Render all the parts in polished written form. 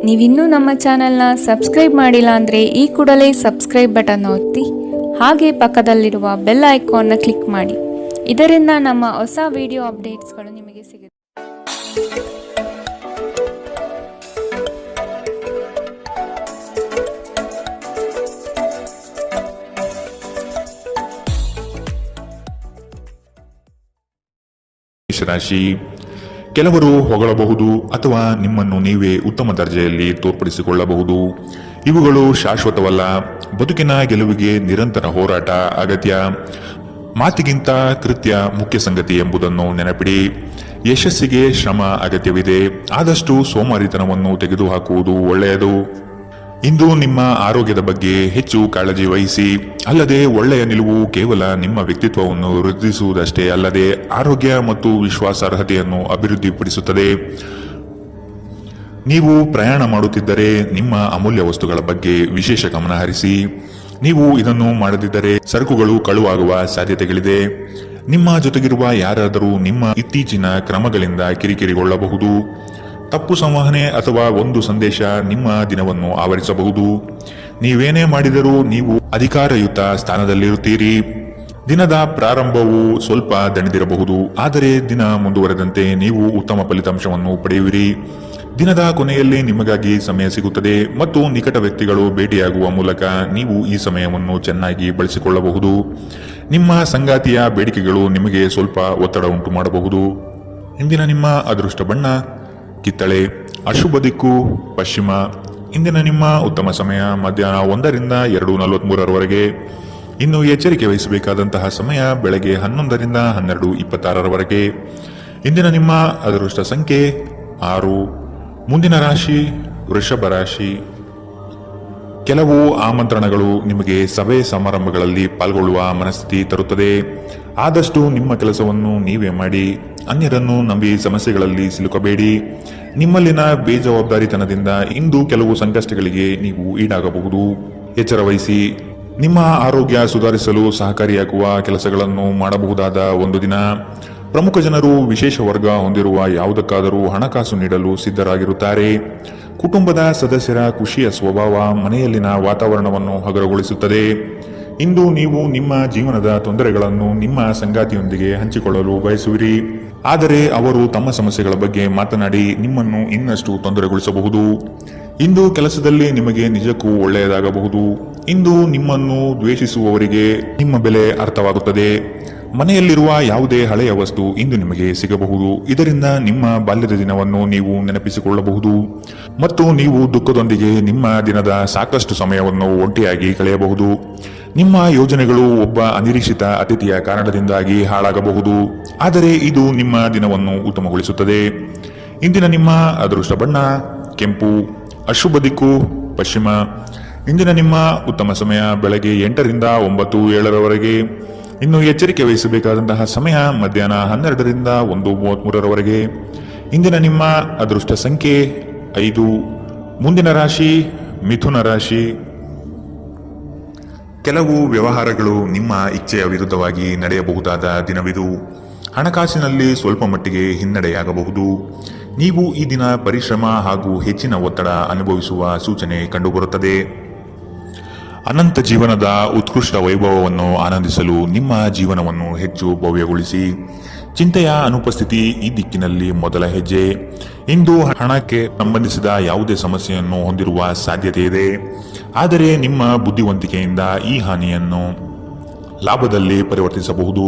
ನೀವಿನ್ನೂ ನಮ್ಮ ಚಾನೆಲ್ನ ಸಬ್ಸ್ಕ್ರೈಬ್ ಮಾಡಿಲ್ಲ ಅಂದರೆ ಈ ಕೂಡಲೇ ಸಬ್ಸ್ಕ್ರೈಬ್ ಬಟನ್ ಒತ್ತಿ ಹಾಗೆ ಪಕ್ಕದಲ್ಲಿರುವ ಬೆಲ್ ಐಕಾನ್ನ ಕ್ಲಿಕ್ ಮಾಡಿ. ಇದರಿಂದ ನಮ್ಮ ಹೊಸ ವಿಡಿಯೋ ಅಪ್ಡೇಟ್ಸ್ಗಳು ನಿಮಗೆ ಸಿಗುತ್ತೆ. ರಾಶಿ, ಕೆಲವರು ಹೊಗಳಬಹುದು ಅಥವಾ ನಿಮ್ಮನ್ನು ನೀವೇ ಉತ್ತಮ ದರ್ಜೆಯಲ್ಲಿ ತೋರ್ಪಡಿಸಿಕೊಳ್ಳಬಹುದು. ಇವುಗಳು ಶಾಶ್ವತವಲ್ಲ. ಬದುಕಿನ ಗೆಲುವಿಗೆ ನಿರಂತರ ಹೋರಾಟ ಅಗತ್ಯ. ಮಾತಿಗಿಂತ ಕೃತ್ಯ ಮುಖ್ಯ ಸಂಗತಿ ಎಂಬುದನ್ನು ನೆನಪಿಡಿ. ಯಶಸ್ಸಿಗೆ ಶ್ರಮ ಅಗತ್ಯವಿದೆ. ಆದಷ್ಟು ಸೋಮಾರಿತನವನ್ನು ತೆಗೆದುಹಾಕುವುದು ಒಳ್ಳೆಯದು. ಇಂದು ನಿಮ್ಮ ಆರೋಗ್ಯದ ಬಗ್ಗೆ ಹೆಚ್ಚು ಕಾಳಜಿ ವಹಿಸಿ. ಅಲ್ಲದೆ ಒಳ್ಳೆಯ ನಿಲುವು ಕೇವಲ ನಿಮ್ಮ ವ್ಯಕ್ತಿತ್ವವನ್ನು ವೃದ್ಧಿಸುವುದಷ್ಟೇ ಅಲ್ಲದೆ ಆರೋಗ್ಯ ಮತ್ತು ವಿಶ್ವಾಸಾರ್ಹತೆಯನ್ನು ಅಭಿವೃದ್ಧಿಪಡಿಸುತ್ತದೆ. ನೀವು ಪ್ರಯಾಣ ಮಾಡುತ್ತಿದ್ದರೆ ನಿಮ್ಮ ಅಮೂಲ್ಯ ವಸ್ತುಗಳ ಬಗ್ಗೆ ವಿಶೇಷ ಗಮನ ಹರಿಸಿ. ನೀವು ಇದನ್ನು ಮಾಡದಿದ್ದರೆ ಸರಕುಗಳು ಕಳುವಾಗುವ ಸಾಧ್ಯತೆಗಳಿದೆ. ನಿಮ್ಮ ಜೊತೆಗಿರುವ ಯಾರಾದರೂ ನಿಮ್ಮ ಇತ್ತೀಚಿನ ಕ್ರಮಗಳಿಂದ ಕಿರಿಕಿರಿಗೊಳ್ಳಬಹುದು. ತಪ್ಪು ಸಂವಹನೆ ಅಥವಾ ಒಂದು ಸಂದೇಶ ನಿಮ್ಮ ದಿನವನ್ನು ಆವರಿಸಬಹುದು. ನೀವೇನೇ ಮಾಡಿದರೂ ನೀವು ಅಧಿಕಾರಯುತ ಸ್ಥಾನದಲ್ಲಿರುತ್ತೀರಿ. ದಿನದ ಪ್ರಾರಂಭವು ಸ್ವಲ್ಪ ದಣಿದಿರಬಹುದು, ಆದರೆ ದಿನ ಮುಂದುವರೆದಂತೆ ನೀವು ಉತ್ತಮ ಫಲಿತಾಂಶವನ್ನು ಪಡೆಯುವಿರಿ. ದಿನದ ಕೊನೆಯಲ್ಲಿ ನಿಮಗಾಗಿ ಸಮಯ ಸಿಗುತ್ತದೆ ಮತ್ತು ನಿಕಟ ವ್ಯಕ್ತಿಗಳು ಭೇಟಿಯಾಗುವ ಮೂಲಕ ನೀವು ಈ ಸಮಯವನ್ನು ಚೆನ್ನಾಗಿ ಬಳಸಿಕೊಳ್ಳಬಹುದು. ನಿಮ್ಮ ಸಂಗಾತಿಯ ಬೇಡಿಕೆಗಳು ನಿಮಗೆ ಸ್ವಲ್ಪ ಒತ್ತಡ ಉಂಟು ಮಾಡಬಹುದು. ಇಂದಿನ ನಿಮ್ಮ ಅದೃಷ್ಟ ಬಣ್ಣ ಕಿತ್ತಳೆ. ಅಶುಭ ದಿಕ್ಕು ಪಶ್ಚಿಮ. ಇಂದಿನ ನಿಮ್ಮ ಉತ್ತಮ ಸಮಯ ಮಧ್ಯಾಹ್ನ 1ರಿಂದ 2:43 ಇನ್ನು ಎಚ್ಚರಿಕೆ ವಹಿಸಬೇಕಾದಂತಹ ಸಮಯ ಬೆಳಗ್ಗೆ 11ರಿಂದ 12:26 ಇಂದಿನ ನಿಮ್ಮ ಅದೃಷ್ಟ ಸಂಖ್ಯೆ 6. ಮುಂದಿನ ರಾಶಿ ವೃಷಭ ರಾಶಿ. ಕೆಲವು ಆಮಂತ್ರಣಗಳು ನಿಮಗೆ ಸಭೆ ಸಮಾರಂಭಗಳಲ್ಲಿ ಪಾಲ್ಗೊಳ್ಳುವ ಮನಸ್ಥಿತಿ ತರುತ್ತದೆ. ಆದಷ್ಟು ನಿಮ್ಮ ಕೆಲಸವನ್ನು ನೀವೇ ಮಾಡಿ. ಅನ್ಯರನ್ನು ನಂಬಿ ಸಮಸ್ಯೆಗಳಲ್ಲಿ ಸಿಲುಕಬೇಡಿ. ನಿಮ್ಮಲ್ಲಿನ ಬೇಜವಾಬ್ದಾರಿತನದಿಂದ ಇಂದು ಕೆಲವು ಸಂಕಷ್ಟಗಳಿಗೆ ನೀವು ಈಡಾಗಬಹುದು. ಎಚ್ಚರ ವಹಿಸಿ. ನಿಮ್ಮ ಆರೋಗ್ಯ ಸುಧಾರಿಸಲು ಸಹಕಾರಿಯಾಗುವ ಕೆಲಸಗಳನ್ನು ಮಾಡಬಹುದಾದ ಒಂದು ದಿನ. ಪ್ರಮುಖ ಜನರು ವಿಶೇಷ ವರ್ಗ ಹೊಂದಿರುವ ಯಾವುದಕ್ಕಾದರೂ ಹಣಕಾಸು ನೀಡಲು ಸಿದ್ಧರಾಗಿರುತ್ತಾರೆ. ಕುಟುಂಬದ ಸದಸ್ಯರ ಖುಷಿಯ ಸ್ವಭಾವ ಮನೆಯಲ್ಲಿನ ವಾತಾವರಣವನ್ನು ಹಗುರಗೊಳಿಸುತ್ತದೆ. ಇಂದು ನೀವು ನಿಮ್ಮ ಜೀವನದ ತೊಂದರೆಗಳನ್ನು ನಿಮ್ಮ ಸಂಗಾತಿಯೊಂದಿಗೆ ಹಂಚಿಕೊಳ್ಳಲು ಬಯಸುವಿರಿ. ಆದರೆ ಅವರು ತಮ್ಮ ಸಮಸ್ಯೆಗಳ ಬಗ್ಗೆ ಮಾತನಾಡಿ ನಿಮ್ಮನ್ನು ಇನ್ನಷ್ಟು ತೊಂದರೆಗೊಳಿಸಬಹುದು. ಇಂದು ಕೆಲಸದಲ್ಲಿ ನಿಮಗೆ ನಿಜಕ್ಕೂ ಒಳ್ಳೆಯದಾಗಬಹುದು. ಇಂದು ನಿಮ್ಮನ್ನು ದ್ವೇಷಿಸುವವರಿಗೆ ನಿಮ್ಮ ಬೆಲೆ ಅರ್ಥವಾಗುತ್ತದೆ. ಮನೆಯಲ್ಲಿರುವ ಯಾವುದೇ ಹಳೆಯ ವಸ್ತು ಇಂದು ನಿಮಗೆ ಸಿಗಬಹುದು. ಇದರಿಂದ ನಿಮ್ಮ ಬಾಲ್ಯದ ದಿನವನ್ನು ನೀವು ನೆನಪಿಸಿಕೊಳ್ಳಬಹುದು ಮತ್ತು ನೀವು ದುಃಖದೊಂದಿಗೆ ನಿಮ್ಮ ದಿನದ ಸಾಕಷ್ಟು ಸಮಯವನ್ನು ಒಂಟಿಯಾಗಿ ಕಳೆಯಬಹುದು. ನಿಮ್ಮ ಯೋಜನೆಗಳು ಒಬ್ಬ ಅನಿರೀಕ್ಷಿತ ಅತಿಥಿಯ ಕಾರಣದಿಂದಾಗಿ ಹಾಳಾಗಬಹುದು, ಆದರೆ ಇದು ನಿಮ್ಮ ದಿನವನ್ನು ಉತ್ತಮಗೊಳಿಸುತ್ತದೆ. ಇಂದಿನ ನಿಮ್ಮ ಅದೃಷ್ಟ ಬಣ್ಣ ಕೆಂಪು. ಅಶುಭ ದಿಕ್ಕು ಪಶ್ಚಿಮ. ಇಂದಿನ ನಿಮ್ಮ ಉತ್ತಮ ಸಮಯ ಬೆಳಗ್ಗೆ 8ರಿಂದ 9:07 ಇನ್ನು ಎಚ್ಚರಿಕೆ ವಹಿಸಬೇಕಾದಂತಹ ಸಮಯ ಮಧ್ಯಾಹ್ನ 12ರಿಂದ 1:33 ಇಂದಿನ ನಿಮ್ಮ ಅದೃಷ್ಟ ಸಂಖ್ಯೆ 5. ಮುಂದಿನ ರಾಶಿ ಮಿಥುನ ರಾಶಿ. ಕೆಲವು ವ್ಯವಹಾರಗಳು ನಿಮ್ಮ ಇಚ್ಛೆಯ ವಿರುದ್ಧವಾಗಿ ನಡೆಯಬಹುದಾದ ದಿನವಿದು. ಹಣಕಾಸಿನಲ್ಲಿ ಸ್ವಲ್ಪ ಮಟ್ಟಿಗೆ ಹಿನ್ನಡೆಯಾಗಬಹುದು. ನೀವು ಈ ದಿನ ಪರಿಶ್ರಮ ಹಾಗೂ ಹೆಚ್ಚಿನ ಒತ್ತಡ ಅನುಭವಿಸುವ ಸೂಚನೆ ಕಂಡುಬರುತ್ತದೆ. ಅನಂತ ಜೀವನದ ಉತ್ಕೃಷ್ಟ ವೈಭವವನ್ನು ಆನಂದಿಸಲು ನಿಮ್ಮ ಜೀವನವನ್ನು ಹೆಚ್ಚು ಭವ್ಯಗೊಳಿಸಿ. ಚಿಂತೆಯ ಅನುಪಸ್ಥಿತಿ ಈ ದಿಕ್ಕಿನಲ್ಲಿ ಮೊದಲ ಹೆಜ್ಜೆ. ಇಂದು ಹಣಕ್ಕೆ ಸಂಬಂಧಿಸಿದ ಯಾವುದೇ ಸಮಸ್ಯೆಯನ್ನು ಹೊಂದಿರುವ ಸಾಧ್ಯತೆ ಇದೆ, ಆದರೆ ನಿಮ್ಮ ಬುದ್ಧಿವಂತಿಕೆಯಿಂದ ಈ ಹಾನಿಯನ್ನು ಲಾಭದಲ್ಲಿ ಪರಿವರ್ತಿಸಬಹುದು.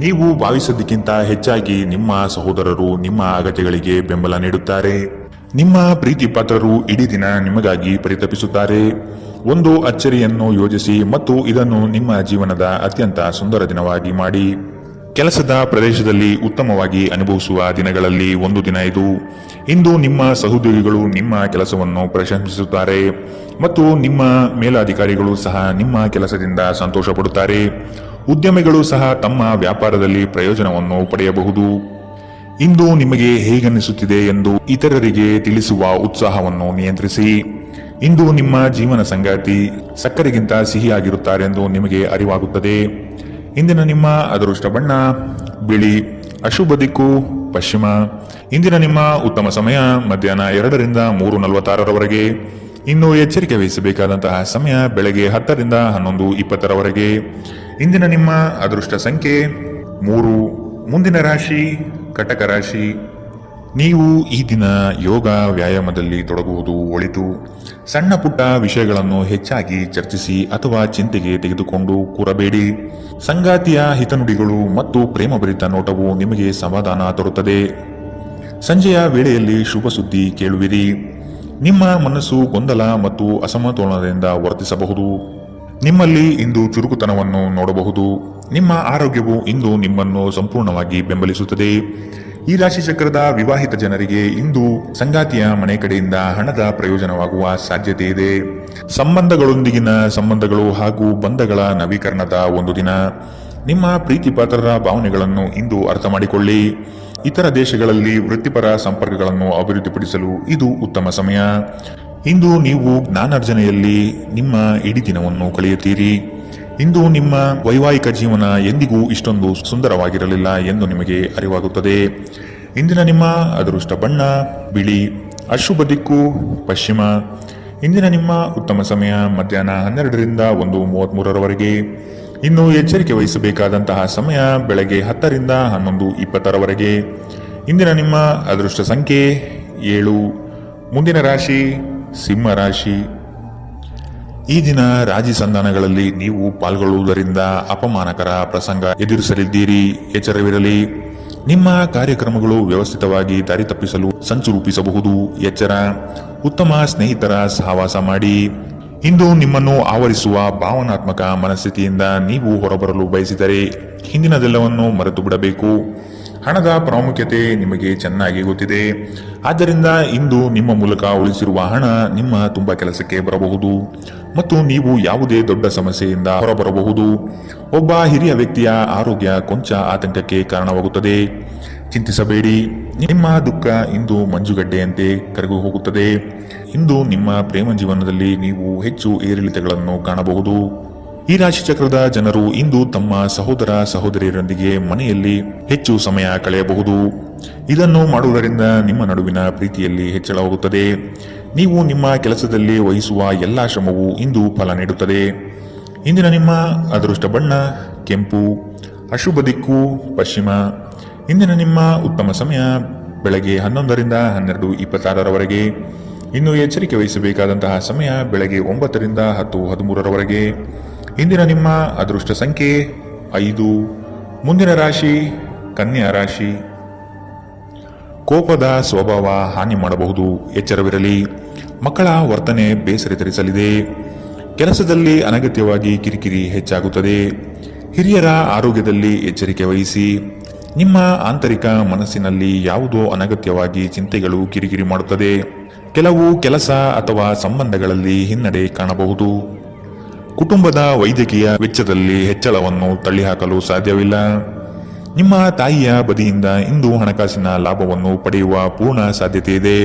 ನೀವು ಭಾವಿಸಿದ್ದಕ್ಕಿಂತ ಹೆಚ್ಚಾಗಿ ನಿಮ್ಮ ಸಹೋದರರು ನಿಮ್ಮ ಅಗತ್ಯಗಳಿಗೆ ಬೆಂಬಲ ನೀಡುತ್ತಾರೆ. ನಿಮ್ಮ ಪ್ರೀತಿ ಪಾತ್ರರು ಇಡೀ ದಿನ ನಿಮಗಾಗಿ ಪರಿತಪಿಸುತ್ತಾರೆ. ಒಂದು ಅಚ್ಚರಿಯನ್ನು ಯೋಜಿಸಿ ಮತ್ತು ಇದನ್ನು ನಿಮ್ಮ ಜೀವನದ ಅತ್ಯಂತ ಸುಂದರ ದಿನವಾಗಿ ಮಾಡಿ. ಕೆಲಸದ ಪ್ರದೇಶದಲ್ಲಿ ಉತ್ತಮವಾಗಿ ಅನುಭವಿಸುವ ದಿನಗಳಲ್ಲಿ ಒಂದು ದಿನ ಇದು. ಇಂದು ನಿಮ್ಮ ಸಹೋದ್ಯೋಗಿಗಳು ನಿಮ್ಮ ಕೆಲಸವನ್ನು ಪ್ರಶಂಸಿಸುತ್ತಾರೆ ಮತ್ತು ನಿಮ್ಮ ಮೇಲಾಧಿಕಾರಿಗಳು ಸಹ ನಿಮ್ಮ ಕೆಲಸದಿಂದ ಸಂತೋಷ ಪಡುತ್ತಾರೆ. ಉದ್ಯಮಿಗಳು ಸಹ ತಮ್ಮ ವ್ಯಾಪಾರದಲ್ಲಿ ಪ್ರಯೋಜನವನ್ನು ಪಡೆಯಬಹುದು. ಇಂದು ನಿಮಗೆ ಹೇಗನ್ನಿಸುತ್ತಿದೆ ಎಂದು ಇತರರಿಗೆ ತಿಳಿಸುವ ಉತ್ಸಾಹವನ್ನು ನಿಯಂತ್ರಿಸಿ. ಇಂದು ನಿಮ್ಮ ಜೀವನ ಸಂಗಾತಿ ಸಕ್ಕರೆಗಿಂತ ಸಿಹಿಯಾಗಿರುತ್ತಾರೆಂದು ನಿಮಗೆ ಅರಿವಾಗುತ್ತದೆ. ಇಂದಿನ ನಿಮ್ಮ ಅದೃಷ್ಟ ಬಣ್ಣ ಬಿಳಿ. ಅಶುಭ ದಿಕ್ಕು ಪಶ್ಚಿಮ. ಇಂದಿನ ನಿಮ್ಮ ಉತ್ತಮ ಸಮಯ ಮಧ್ಯಾಹ್ನ 2ರಿಂದ 3:46ರವರೆಗೆ. ಇನ್ನು ಎಚ್ಚರಿಕೆ ವಹಿಸಬೇಕಾದಂತಹ ಸಮಯ ಬೆಳಗ್ಗೆ 10ರಿಂದ 11:20ರವರೆಗೆ. ಇಂದಿನ ನಿಮ್ಮ ಅದೃಷ್ಟ ಸಂಖ್ಯೆ 3. ಮುಂದಿನ ರಾಶಿ ಕಟಕ ರಾಶಿ. ನೀವು ಈ ದಿನ ಯೋಗ ವ್ಯಾಯಾಮದಲ್ಲಿ ತೊಡಗುವುದು ಒಳಿತು. ಸಣ್ಣ ಪುಟ್ಟ ವಿಷಯಗಳನ್ನು ಹೆಚ್ಚಾಗಿ ಚರ್ಚಿಸಿ ಅಥವಾ ಚಿಂತೆಗೆ ತೆಗೆದುಕೊಂಡು ಕೂರಬೇಡಿ. ಸಂಗಾತಿಯ ಹಿತನುಡಿಗಳು ಮತ್ತು ಪ್ರೇಮಭರಿತ ನೋಟವು ನಿಮಗೆ ಸಮಾಧಾನ ತರುತ್ತದೆ. ಸಂಜೆಯ ವೇಳೆಯಲ್ಲಿ ಶುಭ ಸುದ್ದಿ ಕೇಳುವಿರಿ. ನಿಮ್ಮ ಮನಸ್ಸು ಗೊಂದಲ ಮತ್ತು ಅಸಮತೋಲನದಿಂದ ವರ್ತಿಸಬಹುದು. ನಿಮ್ಮಲ್ಲಿ ಇಂದು ಚುರುಕುತನವನ್ನು ನೋಡಬಹುದು. ನಿಮ್ಮ ಆರೋಗ್ಯವು ಇಂದು ನಿಮ್ಮನ್ನು ಸಂಪೂರ್ಣವಾಗಿ ಬೆಂಬಲಿಸುತ್ತದೆ. ಈ ರಾಶಿ ಚಕ್ರದ ವಿವಾಹಿತ ಜನರಿಗೆ ಇಂದು ಸಂಗಾತಿಯ ಮನೆ ಕಡೆಯಿಂದ ಹಣದ ಪ್ರಯೋಜನವಾಗುವ ಸಾಧ್ಯತೆ ಇದೆ. ಸಂಬಂಧಗಳೊಂದಿಗಿನ ಸಂಬಂಧಗಳು ಹಾಗೂ ಬಂಧಗಳ ನವೀಕರಣದ ಒಂದು ದಿನ. ನಿಮ್ಮ ಪ್ರೀತಿ ಪಾತ್ರರ ಭಾವನೆಗಳನ್ನು ಇಂದು ಅರ್ಥ ಮಾಡಿಕೊಳ್ಳಿ. ಇತರ ದೇಶಗಳಲ್ಲಿ ವೃತ್ತಿಪರ ಸಂಪರ್ಕಗಳನ್ನು ಅಭಿವೃದ್ಧಿಪಡಿಸಲು ಇದು ಉತ್ತಮ ಸಮಯ. ಇಂದು ನೀವು ಜ್ಞಾನಾರ್ಜನೆಯಲ್ಲಿ ನಿಮ್ಮ ಇಡೀ ದಿನವನ್ನು ಕಳೆಯುತ್ತೀರಿ. ಇಂದು ನಿಮ್ಮ ವೈವಾಹಿಕ ಜೀವನ ಎಂದಿಗೂ ಇಷ್ಟೊಂದು ಸುಂದರವಾಗಿರಲಿಲ್ಲ ಎಂದು ನಿಮಗೆ ಅರಿವಾಗುತ್ತದೆ. ಇಂದಿನ ನಿಮ್ಮ ಅದೃಷ್ಟ ಬಣ್ಣ ಬಿಳಿ. ಅಶುಭ ದಿಕ್ಕು ಪಶ್ಚಿಮ. ಇಂದಿನ ನಿಮ್ಮ ಉತ್ತಮ ಸಮಯ ಮಧ್ಯಾಹ್ನ 12ರಿಂದ 1:33ರವರೆಗೆ. ಇನ್ನು ಎಚ್ಚರಿಕೆ ವಹಿಸಬೇಕಾದಂತಹ ಸಮಯ ಬೆಳಗ್ಗೆ 10ರಿಂದ 11:20ರವರೆಗೆ. ಇಂದಿನ ನಿಮ್ಮ ಅದೃಷ್ಟ ಸಂಖ್ಯೆ 7. ಮುಂದಿನ ರಾಶಿ ಸಿಂಹ ರಾಶಿ. ಈ ದಿನ ರಾಜಿ ಸಂಧಾನಗಳಲ್ಲಿ ನೀವು ಪಾಲ್ಗೊಳ್ಳುವುದರಿಂದ ಅಪಮಾನಕರ ಪ್ರಸಂಗ ಎದುರಿಸಲಿದ್ದೀರಿ. ಎಚ್ಚರವಿರಲಿ. ನಿಮ್ಮ ಕಾರ್ಯಕ್ರಮಗಳು ವ್ಯವಸ್ಥಿತವಾಗಿ ದಾರಿ ತಪ್ಪಿಸಲು ಸಂಚು ರೂಪಿಸಬಹುದು. ಎಚ್ಚರ. ಉತ್ತಮ ಸ್ನೇಹಿತರ ಸಹವಾಸ ಮಾಡಿ. ಇಂದು ನಿಮ್ಮನ್ನು ಆವರಿಸುವ ಭಾವನಾತ್ಮಕ ಮನಸ್ಥಿತಿಯಿಂದ ನೀವು ಹೊರಬರಲು ಬಯಸಿದರೆ ಹಿಂದಿನದೆಲ್ಲವನ್ನು ಮರೆತು ಬಿಡಬೇಕು. ಹಣದ ಪ್ರಾಮುಖ್ಯತೆ ನಿಮಗೆ ಚೆನ್ನಾಗಿ ಗೊತ್ತಿದೆ. ಆದ್ದರಿಂದ ಇಂದು ನಿಮ್ಮ ಮೂಲಕ ಉಳಿಸಿರುವ ಹಣ ನಿಮ್ಮ ತುಂಬಾ ಕೆಲಸಕ್ಕೆ ಬರಬಹುದು ಮತ್ತು ನೀವು ಯಾವುದೇ ದೊಡ್ಡ ಸಮಸ್ಯೆಯಿಂದ ಹೊರಬರಬಹುದು. ಒಬ್ಬ ಹಿರಿಯ ವ್ಯಕ್ತಿಯ ಆರೋಗ್ಯ ಕೊಂಚ ಆತಂಕಕ್ಕೆ ಕಾರಣವಾಗುತ್ತದೆ. ಚಿಂತಿಸಬೇಡಿ. ನಿಮ್ಮ ದುಃಖ ಇಂದು ಮಂಜುಗಡ್ಡೆಯಂತೆ ಕರಗಿ ಹೋಗುತ್ತದೆ. ಇಂದು ನಿಮ್ಮ ಪ್ರೇಮ ಜೀವನದಲ್ಲಿ ನೀವು ಹೆಚ್ಚು ಏರಿಳಿತಗಳನ್ನು ಕಾಣಬಹುದು. ಈ ರಾಶಿ ಚಕ್ರದ ಜನರು ಇಂದು ತಮ್ಮ ಸಹೋದರ ಸಹೋದರಿಯರೊಂದಿಗೆ ಮನೆಯಲ್ಲಿ ಹೆಚ್ಚು ಸಮಯ ಕಳೆಯಬಹುದು. ಇದನ್ನು ಮಾಡುವುದರಿಂದ ನಿಮ್ಮ ನಡುವಿನ ಪ್ರೀತಿಯಲ್ಲಿ ಹೆಚ್ಚಳವಾಗುತ್ತದೆ. ನೀವು ನಿಮ್ಮ ಕೆಲಸದಲ್ಲಿ ವಹಿಸುವ ಎಲ್ಲಾ ಶ್ರಮವು ಇಂದು ಫಲ ನೀಡುತ್ತದೆ. ಇಂದಿನ ನಿಮ್ಮ ಅದೃಷ್ಟ ಬಣ್ಣ ಕೆಂಪು. ಅಶುಭ ದಿಕ್ಕು ಪಶ್ಚಿಮ. ಇಂದಿನ ನಿಮ್ಮ ಉತ್ತಮ ಸಮಯ ಬೆಳಗ್ಗೆ 11ರಿಂದ 12:26ರವರೆಗೆ. ಇನ್ನು ಎಚ್ಚರಿಕೆ ವಹಿಸಬೇಕಾದಂತಹ ಸಮಯ ಬೆಳಗ್ಗೆ 9ರಿಂದ 10:13ರವರೆಗೆ. ಇಂದಿನ ನಿಮ್ಮ ಅದೃಷ್ಟ ಸಂಖ್ಯೆ 5. ಮುಂದಿನ ರಾಶಿ ಕನ್ಯಾ ರಾಶಿ. ಕೋಪದ ಸ್ವಭಾವ ಹಾನಿ ಮಾಡಬಹುದು. ಎಚ್ಚರವಿರಲಿ. ಮಕ್ಕಳ ವರ್ತನೆ ಬೇಸರ ತರಿಸಲಿದೆ. ಕೆಲಸದಲ್ಲಿ ಅನಗತ್ಯವಾಗಿ ಕಿರಿಕಿರಿ ಹೆಚ್ಚಾಗುತ್ತದೆ. ಹಿರಿಯರ ಆರೋಗ್ಯದಲ್ಲಿ ಎಚ್ಚರಿಕೆ ವಹಿಸಿ. ನಿಮ್ಮ ಆಂತರಿಕ ಮನಸ್ಸಿನಲ್ಲಿ ಯಾವುದೋ ಅನಗತ್ಯವಾಗಿ ಚಿಂತೆಗಳು ಕಿರಿಕಿರಿ ಮಾಡುತ್ತದೆ. ಕೆಲವು ಕೆಲಸ ಅಥವಾ ಸಂಬಂಧಗಳಲ್ಲಿ ಹಿನ್ನಡೆ ಕಾಣಬಹುದು. ಕುಟುಂಬದ ವೈದ್ಯಕೀಯ ವೆಚ್ಚದಲ್ಲಿ ಹೆಚ್ಚಳವನ್ನು ತಳ್ಳಿಹಾಕಲು ಸಾಧ್ಯವಿಲ್ಲ. ನಿಮ್ಮ ತಾಯಿಯ ಬದಿಯಿಂದ ಇಂದು ಹಣಕಾಸಿನ ಲಾಭವನ್ನು ಪಡೆಯುವ ಪೂರ್ಣ ಸಾಧ್ಯತೆ ಇದೆ.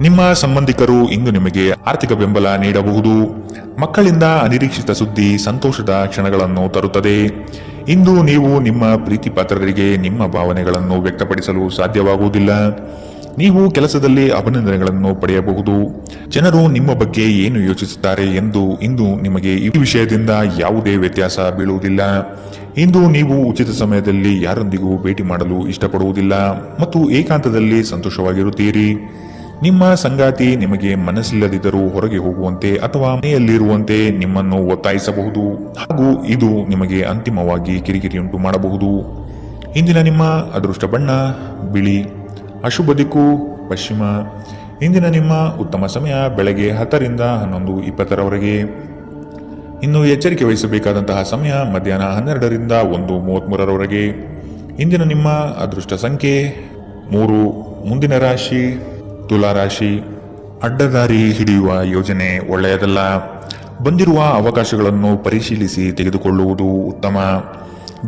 ನಿಮ್ಮ ಸಂಬಂಧಿಕರು ಇಂದು ನಿಮಗೆ ಆರ್ಥಿಕ ಬೆಂಬಲ ನೀಡಬಹುದು. ಮಕ್ಕಳಿಂದ ಅನಿರೀಕ್ಷಿತ ಸುದ್ದಿ ಸಂತೋಷದ ಕ್ಷಣಗಳನ್ನು ತರುತ್ತದೆ. ಇಂದು ನೀವು ನಿಮ್ಮ ಪ್ರೀತಿ ಪಾತ್ರರಿಗೆ ನಿಮ್ಮ ಭಾವನೆಗಳನ್ನು ವ್ಯಕ್ತಪಡಿಸಲು ಸಾಧ್ಯವಾಗುವುದಿಲ್ಲ. ನೀವು ಕೆಲಸದಲ್ಲಿ ಅಭಿನಂದನೆಗಳನ್ನು ಪಡೆಯಬಹುದು. ಜನರು ನಿಮ್ಮ ಬಗ್ಗೆ ಏನು ಯೋಚಿಸುತ್ತಾರೆ ಎಂದು ಇಂದು ನಿಮಗೆ ಈ ವಿಷಯದಿಂದ ಯಾವುದೇ ವ್ಯತ್ಯಾಸ ಬೀಳುವುದಿಲ್ಲ. ಇಂದು ನೀವು ಉಚಿತ ಸಮಯದಲ್ಲಿ ಯಾರೊಂದಿಗೂ ಭೇಟಿ ಮಾಡಲು ಇಷ್ಟಪಡುವುದಿಲ್ಲ ಮತ್ತು ಏಕಾಂತದಲ್ಲಿ ಸಂತೋಷವಾಗಿರುತ್ತೀರಿ. ನಿಮ್ಮ ಸಂಗಾತಿ ನಿಮಗೆ ಮನಸ್ಸಿಲ್ಲದಿದ್ದರೂ ಹೊರಗೆ ಹೋಗುವಂತೆ ಅಥವಾ ಮನೆಯಲ್ಲಿರುವಂತೆ ನಿಮ್ಮನ್ನು ಒತ್ತಾಯಿಸಬಹುದು ಹಾಗೂ ಇದು ನಿಮಗೆ ಅಂತಿಮವಾಗಿ ಕಿರಿಕಿರಿಯುಂಟು ಮಾಡಬಹುದು. ಇಂದಿನ ನಿಮ್ಮ ಅದೃಷ್ಟ ಬಣ್ಣ ಬಿಳಿ. ಅಶುಭ ದಿಕ್ಕು ಪಶ್ಚಿಮ. ಇಂದಿನ ನಿಮ್ಮ ಉತ್ತಮ ಸಮಯ ಬೆಳಗ್ಗೆ 10ರಿಂದ 11:20ರವರೆಗೆ. ಇನ್ನು ಎಚ್ಚರಿಕೆ ವಹಿಸಬೇಕಾದಂತಹ ಸಮಯ ಮಧ್ಯಾಹ್ನ 12ರಿಂದ 1:33ರವರೆಗೆ. ಇಂದಿನ ನಿಮ್ಮ ಅದೃಷ್ಟ ಸಂಖ್ಯೆ 3. ಮುಂದಿನ ರಾಶಿ ತುಲಾ ರಾಶಿ. ಅಡ್ಡದಾರಿ ಹಿಡಿಯುವ ಯೋಜನೆ ಒಳ್ಳೆಯದಲ್ಲ. ಬಂದಿರುವ ಅವಕಾಶಗಳನ್ನು ಪರಿಶೀಲಿಸಿ ತೆಗೆದುಕೊಳ್ಳುವುದು ಉತ್ತಮ.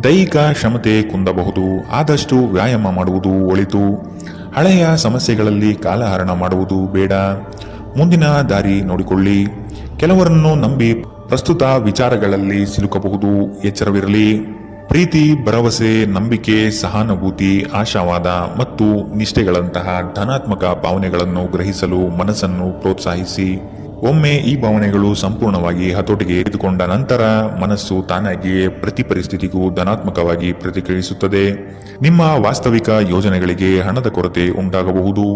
ದೈಹಿಕ ಕ್ಷಮತೆ ಕುಂದಬಹುದು. ಆದಷ್ಟು ವ್ಯಾಯಾಮ ಮಾಡುವುದು ಒಳಿತು. ಹಳೆಯ ಸಮಸ್ಯೆಗಳಲ್ಲಿ ಕಾಲಹರಣ ಮಾಡುವುದು ಬೇಡ. ಮುಂದಿನ ದಾರಿ ನೋಡಿಕೊಳ್ಳಿ. ಕೆಲವರನ್ನು ನಂಬಿ ಪ್ರಸ್ತುತ ವಿಚಾರಗಳಲ್ಲಿ ಸಿಲುಕಬಹುದು. ಎಚ್ಚರವಿರಲಿ. ಪ್ರೀತಿ, ಭರವಸೆ, ನಂಬಿಕೆ, ಸಹಾನುಭೂತಿ, ಆಶಾವಾದ ಮತ್ತು ನಿಷ್ಠೆಗಳಂತಹ ಧನಾತ್ಮಕ ಭಾವನೆಗಳನ್ನು ಗ್ರಹಿಸಲು ಮನಸ್ಸನ್ನು ಪ್ರೋತ್ಸಾಹಿಸಿ. ಒಮ್ಮೆ ಈ ಭಾವನೆಗಳು ಸಂಪೂರ್ಣವಾಗಿ ಹತೋಟಿಗೆ ತೆಗೆದುಕೊಂಡ ನಂತರ ಮನಸ್ಸು ತಾನಾಗಿಯೇ ಪ್ರತಿ ಪರಿಸ್ಥಿತಿಗೂ ಧನಾತ್ಮಕವಾಗಿ ಪ್ರತಿಕ್ರಿಯಿಸುತ್ತದೆ. ನಿಮ್ಮ ವಾಸ್ತವಿಕ ಯೋಜನೆಗಳಿಗೆ ಹಣದ ಕೊರತೆ ಉಂಟಾಗಬಹುದು.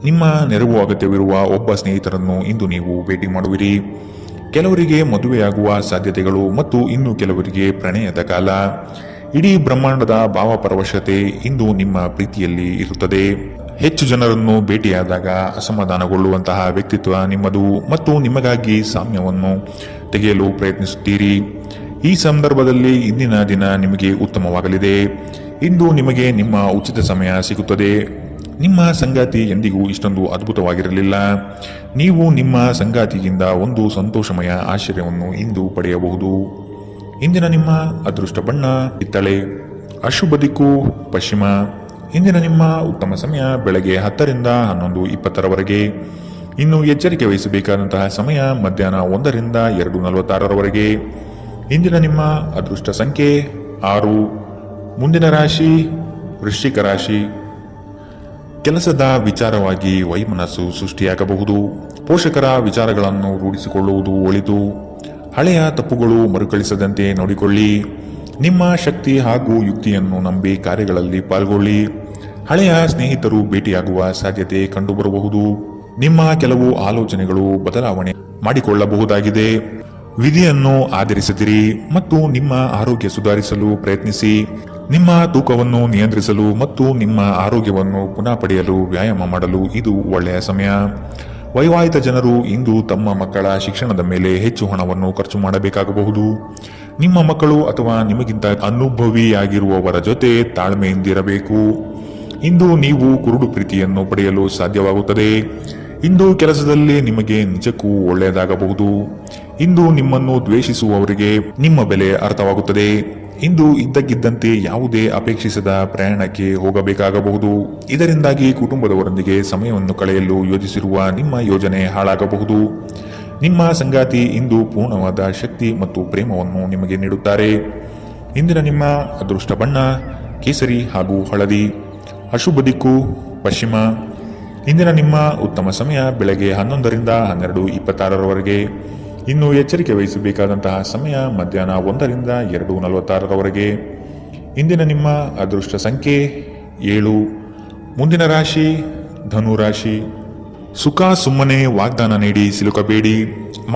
ನಿಮ್ಮ ನೆರವು ಅಗತ್ಯವಿರುವ ಒಬ್ಬ ಸ್ನೇಹಿತರನ್ನು ಇಂದು ನೀವು ಭೇಟಿ ಮಾಡುವಿರಿ. ಕೆಲವರಿಗೆ ಮದುವೆಯಾಗುವ ಸಾಧ್ಯತೆಗಳು ಮತ್ತು ಇನ್ನು ಕೆಲವರಿಗೆ ಪ್ರಣಯದ ಕಾಲ. ಇಡೀ ಬ್ರಹ್ಮಾಂಡದ ಭಾವಪರವಶತೆ ಇಂದು ನಿಮ್ಮ ಪ್ರೀತಿಯಲ್ಲಿ ಇರುತ್ತದೆ. ಹೆಚ್ಚು ಜನರನ್ನು ಭೇಟಿಯಾದಾಗ ಅಸಮಾಧಾನಗೊಳ್ಳುವಂತಹ ವ್ಯಕ್ತಿತ್ವ ನಿಮ್ಮದು ಮತ್ತು ನಿಮಗಾಗಿ ಸಾಮ್ಯವನ್ನು ತೆಗೆಯಲು ಪ್ರಯತ್ನಿಸುತ್ತೀರಿ. ಈ ಸಂದರ್ಭದಲ್ಲಿ ಇಂದಿನ ದಿನ ನಿಮಗೆ ಉತ್ತಮವಾಗಲಿದೆ. ಇಂದು ನಿಮಗೆ ನಿಮ್ಮ ಉಚಿತ ಸಮಯ ಸಿಗುತ್ತದೆ. ನಿಮ್ಮ ಸಂಗಾತಿ ಎಂದಿಗೂ ಇಷ್ಟೊಂದು ಅದ್ಭುತವಾಗಿರಲಿಲ್ಲ. ನೀವು ನಿಮ್ಮ ಸಂಗಾತಿಯಿಂದ ಒಂದು ಸಂತೋಷಮಯ ಆಶ್ಚರ್ಯವನ್ನು ಇಂದು ಪಡೆಯಬಹುದು. ಇಂದಿನ ನಿಮ್ಮ ಅದೃಷ್ಟ ಬಣ್ಣ ಕಿತ್ತಳೆ. ಅಶುಭ ದಿಕ್ಕು ಪಶ್ಚಿಮ. ಇಂದಿನ ನಿಮ್ಮ ಉತ್ತಮ ಸಮಯ ಬೆಳಗ್ಗೆ 10 ರಿಂದ 11:20ರವರೆಗೆ. ಇನ್ನು ಎಚ್ಚರಿಕೆ ವಹಿಸಬೇಕಾದಂತಹ ಸಮಯ ಮಧ್ಯಾಹ್ನ 1 ರಿಂದ 2:46ರವರೆಗೆ. ಇಂದಿನ ನಿಮ್ಮ ಅದೃಷ್ಟ ಸಂಖ್ಯೆ 6. ಮುಂದಿನ ರಾಶಿ ವೃಶ್ಚಿಕ ರಾಶಿ. ಕೆಲಸದ ವಿಚಾರವಾಗಿ ವೈಮನಸ್ಸು ಸೃಷ್ಟಿಯಾಗಬಹುದು. ಪೋಷಕರ ವಿಚಾರಗಳನ್ನು ರೂಢಿಸಿಕೊಳ್ಳುವುದು ಒಳಿತು. ಹಳೆಯ ತಪ್ಪುಗಳು ಮರುಕಳಿಸದಂತೆ ನೋಡಿಕೊಳ್ಳಿ. ನಿಮ್ಮ ಶಕ್ತಿ ಹಾಗೂ ಯುಕ್ತಿಯನ್ನು ನಂಬಿ ಕಾರ್ಯಗಳಲ್ಲಿ ಪಾಲ್ಗೊಳ್ಳಿ. ಹಳೆಯ ಸ್ನೇಹಿತರು ಭೇಟಿಯಾಗುವ ಸಾಧ್ಯತೆ ಕಂಡುಬರಬಹುದು. ನಿಮ್ಮ ಕೆಲವು ಆಲೋಚನೆಗಳು ಬದಲಾವಣೆ ಮಾಡಿಕೊಳ್ಳಬಹುದಾಗಿದೆ. ವಿಧಿಯನ್ನು ಆಧರಿಸದಿರಿ ಮತ್ತು ನಿಮ್ಮ ಆರೋಗ್ಯ ಸುಧಾರಿಸಲು ಪ್ರಯತ್ನಿಸಿ. ನಿಮ್ಮ ತೂಕವನ್ನು ನಿಯಂತ್ರಿಸಲು ಮತ್ತು ನಿಮ್ಮ ಆರೋಗ್ಯವನ್ನು ಪುನಃ ಪಡೆಯಲು ವ್ಯಾಯಾಮ ಮಾಡಲು ಇದು ಒಳ್ಳೆಯ ಸಮಯ. ವೈವಾಹಿಕ ಜನರು ಇಂದು ತಮ್ಮ ಮಕ್ಕಳ ಶಿಕ್ಷಣದ ಮೇಲೆ ಹೆಚ್ಚು ಹಣವನ್ನು ಖರ್ಚು ಮಾಡಬೇಕಾಗಬಹುದು. ನಿಮ್ಮ ಮಕ್ಕಳು ಅಥವಾ ನಿಮಗಿಂತ ಅನುಭವಿಯಾಗಿರುವವರ ಜೊತೆ ತಾಳ್ಮೆಯಿಂದಿರಬೇಕು. ಇಂದು ನೀವು ಕುರುಡು ಪ್ರೀತಿಯನ್ನು ಪಡೆಯಲು ಸಾಧ್ಯವಾಗುತ್ತದೆ. ಇಂದು ಕೆಲಸದಲ್ಲಿ ನಿಮಗೆ ನಿಜಕ್ಕೂ ಒಳ್ಳೆಯದಾಗಬಹುದು. ಇಂದು ನಿಮ್ಮನ್ನು ದ್ವೇಷಿಸುವವರಿಗೆ ನಿಮ್ಮ ಬೆಲೆ ಅರ್ಥವಾಗುತ್ತದೆ. ಇಂದು ಇದ್ದಕ್ಕಿದ್ದಂತೆ ಯಾವುದೇ ಅಪೇಕ್ಷಿಸದ ಪ್ರಯಾಣಕ್ಕೆ ಹೋಗಬೇಕಾಗಬಹುದು. ಇದರಿಂದಾಗಿ ಕುಟುಂಬದವರೊಂದಿಗೆ ಸಮಯವನ್ನು ಕಳೆಯಲು ಯೋಜಿಸಿರುವ ನಿಮ್ಮ ಯೋಜನೆ ಹಾಳಾಗಬಹುದು. ನಿಮ್ಮ ಸಂಗಾತಿ ಇಂದು ಪೂರ್ಣವಾದ ಶಕ್ತಿ ಮತ್ತು ಪ್ರೇಮವನ್ನು ನಿಮಗೆ ನೀಡುತ್ತಾರೆ. ಇಂದಿನ ನಿಮ್ಮ ಅದೃಷ್ಟ ಬಣ್ಣ ಕೇಸರಿ ಹಾಗೂ ಹಳದಿ. ಅಶುಭ ದಿಕ್ಕು ಪಶ್ಚಿಮ. ಇಂದಿನ ನಿಮ್ಮ ಉತ್ತಮ ಸಮಯ ಬೆಳಗ್ಗೆ 11 ರಿಂದ 12:26ರವರೆಗೆ. ಇನ್ನು ಎಚ್ಚರಿಕೆ ವಹಿಸಬೇಕಾದಂತಹ ಸಮಯ ಮಧ್ಯಾಹ್ನ 1 ರಿಂದ 2:46ರವರೆಗೆ. ಇಂದಿನ ನಿಮ್ಮ ಅದೃಷ್ಟ ಸಂಖ್ಯೆ 7. ಮುಂದಿನ ರಾಶಿ ಧನು ರಾಶಿ. ಸುಖ ಸುಮ್ಮನೆ ವಾಗ್ದಾನ ನೀಡಿ ಸಿಲುಕಬೇಡಿ.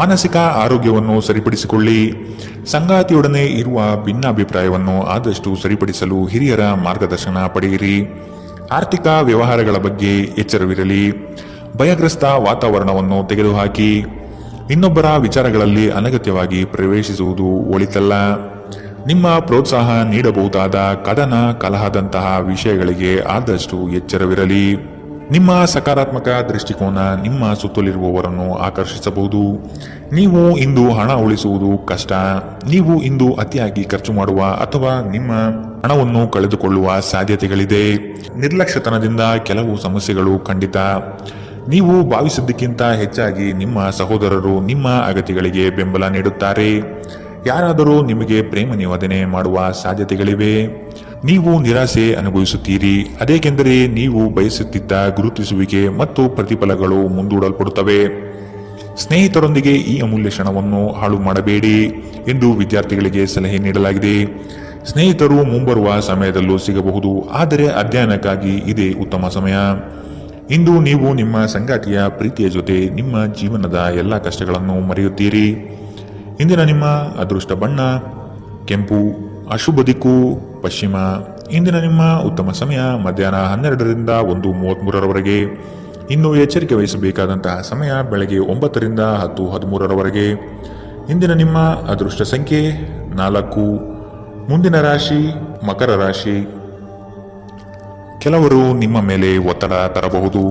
ಮಾನಸಿಕ ಆರೋಗ್ಯವನ್ನು ಸರಿಪಡಿಸಿಕೊಳ್ಳಿ. ಸಂಗಾತಿಯೊಡನೆ ಇರುವ ಭಿನ್ನಾಭಿಪ್ರಾಯವನ್ನು ಆದಷ್ಟು ಸರಿಪಡಿಸಲು ಹಿರಿಯರ ಮಾರ್ಗದರ್ಶನ ಪಡೆಯಿರಿ. ಆರ್ಥಿಕ ವ್ಯವಹಾರಗಳ ಬಗ್ಗೆ ಎಚ್ಚರವಿರಲಿ. ಭಯಗ್ರಸ್ತ ವಾತಾವರಣವನ್ನು ತೆಗೆದುಹಾಕಿ. ಇನ್ನೊಬ್ಬರ ವಿಚಾರಗಳಲ್ಲಿ ಅನಗತ್ಯವಾಗಿ ಪ್ರವೇಶಿಸುವುದು ಒಳಿತಲ್ಲ. ನಿಮ್ಮ ಪ್ರೋತ್ಸಾಹ ನೀಡಬಹುದಾದ ಕದನ ಕಲಹದಂತಹ ವಿಷಯಗಳಿಗೆ ಆದಷ್ಟು ಎಚ್ಚರವಿರಲಿ. ನಿಮ್ಮ ಸಕಾರಾತ್ಮಕ ದೃಷ್ಟಿಕೋನ ನಿಮ್ಮ ಸುತ್ತಲಿರುವವರನ್ನು ಆಕರ್ಷಿಸಬಹುದು. ನೀವು ಇಂದು ಹಣ ಉಳಿಸುವುದು ಕಷ್ಟ. ನೀವು ಇಂದು ಅತಿಯಾಗಿ ಖರ್ಚು ಮಾಡುವ ಅಥವಾ ನಿಮ್ಮ ಹಣವನ್ನು ಕಳೆದುಕೊಳ್ಳುವ ಸಾಧ್ಯತೆಗಳಿದೆ. ನಿರ್ಲಕ್ಷ್ಯತನದಿಂದ ಕೆಲವು ಸಮಸ್ಯೆಗಳು ಖಂಡಿತ. ನೀವು ಭಾವಿಸಿದ್ದಕ್ಕಿಂತ ಹೆಚ್ಚಾಗಿ ನಿಮ್ಮ ಸಹೋದರರು ನಿಮ್ಮ ಅಗತ್ಯಗಳಿಗೆ ಬೆಂಬಲ ನೀಡುತ್ತಾರೆ. ಯಾರಾದರೂ ನಿಮಗೆ ಪ್ರೇಮ ನಿವೇದನೆ ಮಾಡುವ ಸಾಧ್ಯತೆಗಳಿವೆ. ನೀವು ನಿರಾಸೆ ಅನುಭವಿಸುತ್ತೀರಿ. ಅದೇಕೆಂದರೆ ನೀವು ಬಯಸುತ್ತಿದ್ದ ಗುರುತಿಸುವಿಕೆ ಮತ್ತು ಪ್ರತಿಫಲಗಳು ಮುಂದೂಡಲ್ಪಡುತ್ತವೆ. ಸ್ನೇಹಿತರೊಂದಿಗೆ ಈ ಅಮೂಲ್ಯ ಕ್ಷಣವನ್ನು ಹಾಳು ಮಾಡಬೇಡಿ ಎಂದು ವಿದ್ಯಾರ್ಥಿಗಳಿಗೆ ಸಲಹೆ ನೀಡಲಾಗಿದೆ. ಸ್ನೇಹಿತರು ಮುಂಬರುವ ಸಮಯದಲ್ಲೂ ಸಿಗಬಹುದು, ಆದರೆ ಅಧ್ಯಯನಕ್ಕಾಗಿ ಇದೇ ಉತ್ತಮ ಸಮಯ. ಇಂದು ನೀವು ನಿಮ್ಮ ಸಂಗಾತಿಯ ಪ್ರೀತಿಯ ಜೊತೆ ನಿಮ್ಮ ಜೀವನದ ಎಲ್ಲ ಕಷ್ಟಗಳನ್ನು ಮರೆಯುತ್ತೀರಿ. ಇಂದಿನ ನಿಮ್ಮ ಅದೃಷ್ಟ ಬಣ್ಣ ಕೆಂಪು. ಅಶುಭ ದಿಕ್ಕು ಪಶ್ಚಿಮ. ಇಂದಿನ ನಿಮ್ಮ ಉತ್ತಮ ಸಮಯ ಮಧ್ಯಾಹ್ನ 12 ರಿಂದ 1:33ರವರೆಗೆ. ಇನ್ನು ಎಚ್ಚರಿಕೆ ವಹಿಸಬೇಕಾದಂತಹ ಸಮಯ ಬೆಳಗ್ಗೆ 9 ರಿಂದ 10:13ರವರೆಗೆ. ಇಂದಿನ ನಿಮ್ಮ ಅದೃಷ್ಟ ಸಂಖ್ಯೆ 4. ಮುಂದಿನ ರಾಶಿ ಮಕರ ರಾಶಿ. ಕೆಲವರು ನಿಮ್ಮ ಮೇಲೆ ಒತ್ತಡ ತರಬಹುದು.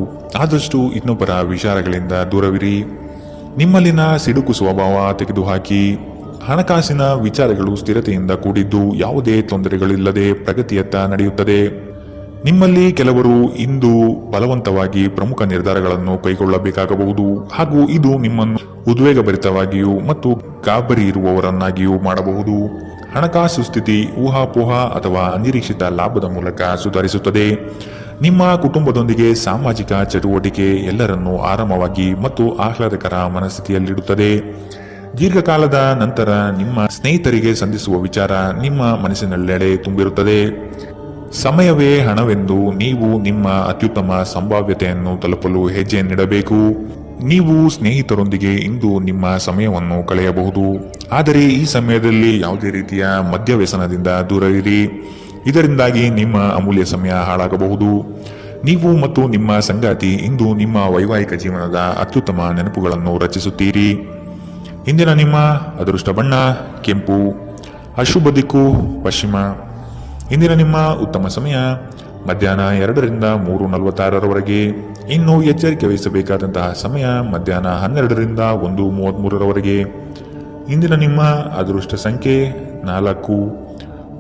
ಆದಷ್ಟು ಇನ್ನೊಬ್ಬರ ವಿಚಾರಗಳಿಂದ ದೂರವಿರಿ. ನಿಮ್ಮಲ್ಲಿನ ಸಿಡುಕು ಸ್ವಭಾವ ತೆಗೆದುಹಾಕಿ. ಹಣಕಾಸಿನ ವಿಚಾರಗಳು ಸ್ಥಿರತೆಯಿಂದ ಕೂಡಿದ್ದು ಯಾವುದೇ ತೊಂದರೆಗಳಿಲ್ಲದೆ ಪ್ರಗತಿಯತ್ತ ನಡೆಯುತ್ತದೆ. ನಿಮ್ಮಲ್ಲಿ ಕೆಲವರು ಇಂದು ಬಲವಂತವಾಗಿ ಪ್ರಮುಖ ನಿರ್ಧಾರಗಳನ್ನು ಕೈಗೊಳ್ಳಬೇಕಾಗಬಹುದು ಹಾಗೂ ಇದು ನಿಮ್ಮನ್ನು ಉದ್ವೇಗಭರಿತವಾಗಿಯೂ ಮತ್ತು ಗಾಬರಿ ಇರುವವರನ್ನಾಗಿಯೂ ಮಾಡಬಹುದು. ಹಣಕಾಸು ಸ್ಥಿತಿ ಊಹಾಪೋಹ ಅಥವಾ ಅನಿರೀಕ್ಷಿತ ಲಾಭದ ಮೂಲಕ ಸುಧಾರಿಸುತ್ತದೆ. ನಿಮ್ಮ ಕುಟುಂಬದೊಂದಿಗೆ ಸಾಮಾಜಿಕ ಚಟುವಟಿಕೆ ಎಲ್ಲರನ್ನೂ ಆರಾಮವಾಗಿ ಮತ್ತು ಆಹ್ಲಾದಕರ ಮನಸ್ಥಿತಿಯಲ್ಲಿಡುತ್ತದೆ. ದೀರ್ಘಕಾಲದ ನಂತರ ನಿಮ್ಮ ಸ್ನೇಹಿತರಿಗೆ ಸಂಧಿಸುವ ವಿಚಾರ ನಿಮ್ಮ ಮನಸ್ಸಿನೆಲ್ಲೆಡೆ ತುಂಬಿರುತ್ತದೆ. ಸಮಯವೇ ಹಣವೆಂದು ನೀವು ನಿಮ್ಮ ಅತ್ಯುತ್ತಮ ಸಂಭಾವ್ಯತೆಯನ್ನು ತಲುಪಲು ಹೆಜ್ಜೆಯನ್ನಿಡಬೇಕು. ನೀವು ಸ್ನೇಹಿತರೊಂದಿಗೆ ಇಂದು ನಿಮ್ಮ ಸಮಯವನ್ನು ಕಳೆಯಬಹುದು, ಆದರೆ ಈ ಸಮಯದಲ್ಲಿ ಯಾವುದೇ ರೀತಿಯ ಮದ್ಯವ್ಯಸನದಿಂದ ದೂರವಿರಿ. ಇದರಿಂದಾಗಿ ನಿಮ್ಮ ಅಮೂಲ್ಯ ಸಮಯ ಹಾಳಾಗಬಹುದು. ನೀವು ಮತ್ತು ನಿಮ್ಮ ಸಂಗಾತಿ ಇಂದು ನಿಮ್ಮ ವೈವಾಹಿಕ ಜೀವನದ ಅತ್ಯುತ್ತಮ ನೆನಪುಗಳನ್ನು ರಚಿಸುತ್ತೀರಿ. ಇಂದಿನ ನಿಮ್ಮ ಅದೃಷ್ಟ ಬಣ್ಣ ಕೆಂಪು, ಅಶುಭ ದಿಕ್ಕು ಪಶ್ಚಿಮ. ಇಂದಿನ ನಿಮ್ಮ ಉತ್ತಮ ಸಮಯ ಮಧ್ಯಾಹ್ನ 2ರಿಂದ 3:46ರವರೆಗೆ. ಇನ್ನು ಎಚ್ಚರಿಕೆ ವಹಿಸಬೇಕಾದಂತಹ ಸಮಯ ಮಧ್ಯಾಹ್ನ 12ರಿಂದ 1:33ರವರೆಗೆ. ಇಂದಿನ ನಿಮ್ಮ ಅದೃಷ್ಟ ಸಂಖ್ಯೆ 4.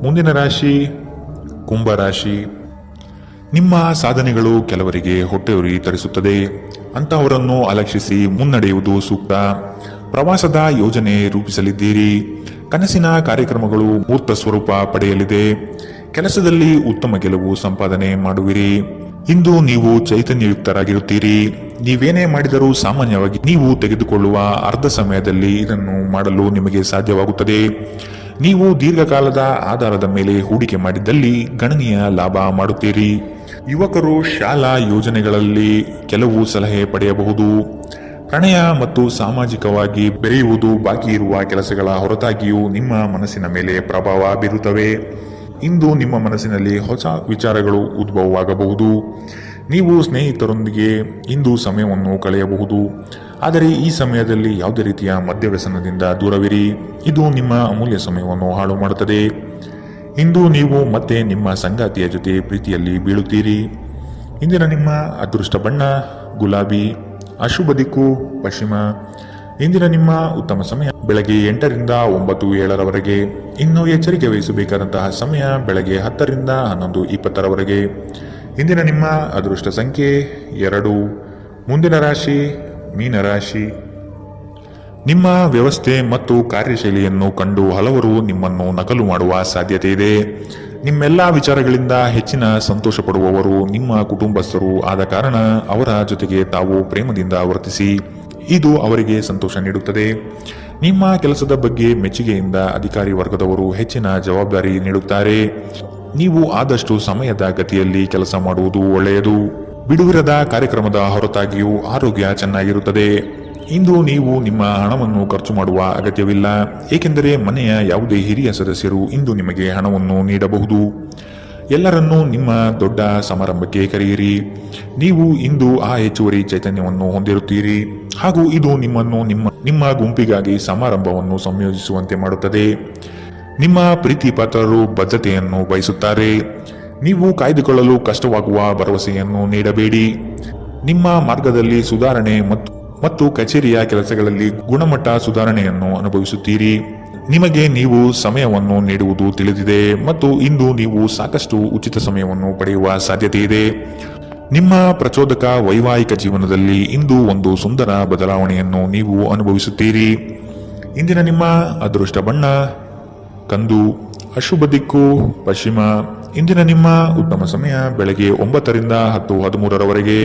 ಮುಂದಿನ ರಾಶಿ ಕುಂಭರಾಶಿ. ನಿಮ್ಮ ಸಾಧನೆಗಳು ಕೆಲವರಿಗೆ ಹೊಟ್ಟೆಯುರಿ ತರಿಸುತ್ತದೆ. ಅಂತಹವರನ್ನು ಅಲಕ್ಷಿಸಿ ಮುನ್ನಡೆಯುವುದು ಸೂಕ್ತ. ಪ್ರವಾಸದ ಯೋಜನೆ ರೂಪಿಸಲಿದ್ದೀರಿ. ಕನಸಿನ ಕಾರ್ಯಕ್ರಮಗಳು ಮೂರ್ತ ಸ್ವರೂಪ ಪಡೆಯಲಿದೆ. ಕೆಲಸದಲ್ಲಿ ಉತ್ತಮ ಗೆಲುವು ಸಂಪಾದನೆ ಮಾಡುವಿರಿ. ಇಂದು ನೀವು ಚೈತನ್ಯಯುಕ್ತರಾಗಿರುತ್ತೀರಿ. ನೀವೇನೇ ಮಾಡಿದರೂ ಸಾಮಾನ್ಯವಾಗಿ ನೀವು ತೆಗೆದುಕೊಳ್ಳುವ ಅರ್ಧ ಸಮಯದಲ್ಲಿ ಇದನ್ನು ಮಾಡಲು ನಿಮಗೆ ಸಾಧ್ಯವಾಗುತ್ತದೆ. ನೀವು ದೀರ್ಘಕಾಲದ ಆಧಾರದ ಮೇಲೆ ಹೂಡಿಕೆ ಮಾಡಿದ್ದಲ್ಲಿ ಗಣನೀಯ ಲಾಭ ಮಾಡುತ್ತೀರಿ. ಯುವಕರು ಶಾಲಾ ಯೋಜನೆಗಳಲ್ಲಿ ಕೆಲವು ಸಲಹೆ ಪಡೆಯಬಹುದು. ಪ್ರಣಯ ಮತ್ತು ಸಾಮಾಜಿಕವಾಗಿ ಬೆರೆಯುವುದು ಬಾಕಿ ಇರುವ ಕೆಲಸಗಳ ಹೊರತಾಗಿಯೂ ನಿಮ್ಮ ಮನಸ್ಸಿನ ಮೇಲೆ ಪ್ರಭಾವ ಬೀರುತ್ತವೆ. ಇಂದು ನಿಮ್ಮ ಮನಸ್ಸಿನಲ್ಲಿ ಹೊಸ ವಿಚಾರಗಳು ಉದ್ಭವವಾಗಬಹುದು. ನೀವು ಸ್ನೇಹಿತರೊಂದಿಗೆ ಇಂದು ಸಮಯವನ್ನು ಕಳೆಯಬಹುದು, ಆದರೆ ಈ ಸಮಯದಲ್ಲಿ ಯಾವುದೇ ರೀತಿಯ ಮದ್ಯವ್ಯಸನದಿಂದ ದೂರವಿರಿ. ಇದು ನಿಮ್ಮ ಅಮೂಲ್ಯ ಸಮಯವನ್ನು ಹಾಳು ಮಾಡುತ್ತದೆ. ಇಂದು ನೀವು ಮತ್ತೆ ನಿಮ್ಮ ಸಂಗಾತಿಯ ಜೊತೆ ಪ್ರೀತಿಯಲ್ಲಿ ಬೀಳುತ್ತೀರಿ. ಇಂದಿನ ನಿಮ್ಮ ಅದೃಷ್ಟ ಬಣ್ಣ ಗುಲಾಬಿ, ಅಶುಭ ದಿಕ್ಕು ಪಶ್ಚಿಮ. ಇಂದಿನ ನಿಮ್ಮ ಉತ್ತಮ ಸಮಯ ಬೆಳಗ್ಗೆ 8ರಿಂದ 9:07ರವರೆಗೆ. ಇನ್ನು ಎಚ್ಚರಿಕೆ ವಹಿಸಬೇಕಾದಂತಹ ಸಮಯ ಬೆಳಗ್ಗೆ 10ರಿಂದ 11:20ರವರೆಗೆ. ಇಂದಿನ ನಿಮ್ಮ ಅದೃಷ್ಟ ಸಂಖ್ಯೆ 2. ಮುಂದಿನ ರಾಶಿ ಮೀನರಾಶಿ. ನಿಮ್ಮ ವ್ಯವಸ್ಥೆ ಮತ್ತು ಕಾರ್ಯಶೈಲಿಯನ್ನು ಕಂಡು ಹಲವರು ನಿಮ್ಮನ್ನು ನಕಲು ಮಾಡುವ ಸಾಧ್ಯತೆ ಇದೆ. ನಿಮ್ಮೆಲ್ಲ ವಿಚಾರಗಳಿಂದ ಹೆಚ್ಚಿನ ಸಂತೋಷ ಪಡುವವರು ನಿಮ್ಮ ಕುಟುಂಬಸ್ಥರು ಆದ ಕಾರಣ ಅವರ ಜೊತೆಗೆ ತಾವು ಪ್ರೇಮದಿಂದ ವರ್ತಿಸಿ. ಇದು ಅವರಿಗೆ ಸಂತೋಷ ನೀಡುತ್ತದೆ. ನಿಮ್ಮ ಕೆಲಸದ ಬಗ್ಗೆ ಮೆಚ್ಚುಗೆಯಿಂದ ಅಧಿಕಾರಿ ವರ್ಗದವರು ಹೆಚ್ಚಿನ ಜವಾಬ್ದಾರಿ ನೀಡುತ್ತಾರೆ. ನೀವು ಆದಷ್ಟು ಸಮಯದ ಗತಿಯಲ್ಲಿ ಕೆಲಸ ಮಾಡುವುದು ಒಳ್ಳೆಯದು. ಬಿಡುವಿರದ ಕಾರ್ಯಕ್ರಮದ ಹೊರತಾಗಿಯೂ ಆರೋಗ್ಯ ಚೆನ್ನಾಗಿರುತ್ತದೆ. ಇಂದು ನೀವು ನಿಮ್ಮ ಹಣವನ್ನು ಖರ್ಚು ಮಾಡುವ ಅಗತ್ಯವಿಲ್ಲ, ಏಕೆಂದರೆ ಮನೆಯ ಯಾವುದೇ ಹಿರಿಯ ಸದಸ್ಯರು ಇಂದು ನಿಮಗೆ ಹಣವನ್ನು ನೀಡಬಹುದು. ಎಲ್ಲರನ್ನೂ ನಿಮ್ಮ ದೊಡ್ಡ ಸಮಾರಂಭಕ್ಕೆ ಕರೆಯಿರಿ. ನೀವು ಇಂದು ಆ ಹೆಚ್ಚುವರಿ ಚೈತನ್ಯವನ್ನು ಹೊಂದಿರುತ್ತೀರಿ ಹಾಗೂ ಇದು ನಿಮ್ಮನ್ನು ನಿಮ್ಮ ಗುಂಪಿಗಾಗಿ ಸಮಾರಂಭವನ್ನು ಸಂಯೋಜಿಸುವಂತೆ ಮಾಡುತ್ತದೆ. ನಿಮ್ಮ ಪ್ರೀತಿ ಪಾತ್ರರು ಬದ್ಧತೆಯನ್ನು ಬಯಸುತ್ತಾರೆ. ನೀವು ಕಾಯ್ದುಕೊಳ್ಳಲು ಕಷ್ಟವಾಗುವ ಭರವಸೆಯನ್ನು ನೀಡಬೇಡಿ. ನಿಮ್ಮ ಮಾರ್ಗದಲ್ಲಿ ಸುಧಾರಣೆ ಮತ್ತು ಕಚೇರಿಯ ಕೆಲಸಗಳಲ್ಲಿ ಗುಣಮಟ್ಟ ಸುಧಾರಣೆಯನ್ನು ಅನುಭವಿಸುತ್ತೀರಿ. ನಿಮಗೆ ನೀವು ಸಮಯವನ್ನು ನೀಡುವುದು ತಿಳಿದಿದೆ ಮತ್ತು ಇಂದು ನೀವು ಸಾಕಷ್ಟು ಉಚಿತ ಸಮಯವನ್ನು ಪಡೆಯುವ ಸಾಧ್ಯತೆ ಇದೆ. ನಿಮ್ಮ ಪ್ರಚೋದಕ ವೈವಾಹಿಕ ಜೀವನದಲ್ಲಿ ಇಂದು ಒಂದು ಸುಂದರ ಬದಲಾವಣೆಯನ್ನು ನೀವು ಅನುಭವಿಸುತ್ತೀರಿ. ಇಂದಿನ ನಿಮ್ಮ ಅದೃಷ್ಟ ಬಣ್ಣ ಕಂದು, ಅಶುಭ ದಿಕ್ಕು ಪಶ್ಚಿಮ. ಇಂದಿನ ನಿಮ್ಮ ಉತ್ತಮ ಸಮಯ ಬೆಳಗ್ಗೆ 9ರಿಂದ 10:13ರವರೆಗೆ.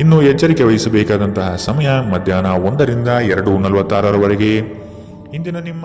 ಇನ್ನು ಎಚ್ಚರಿಕೆ ವಹಿಸಬೇಕಾದಂತಹ ಸಮಯ ಮಧ್ಯಾಹ್ನ 1ರಿಂದ 2:46ರವರೆಗೆ. ಇಂದಿನ ನಿಮ್ಮ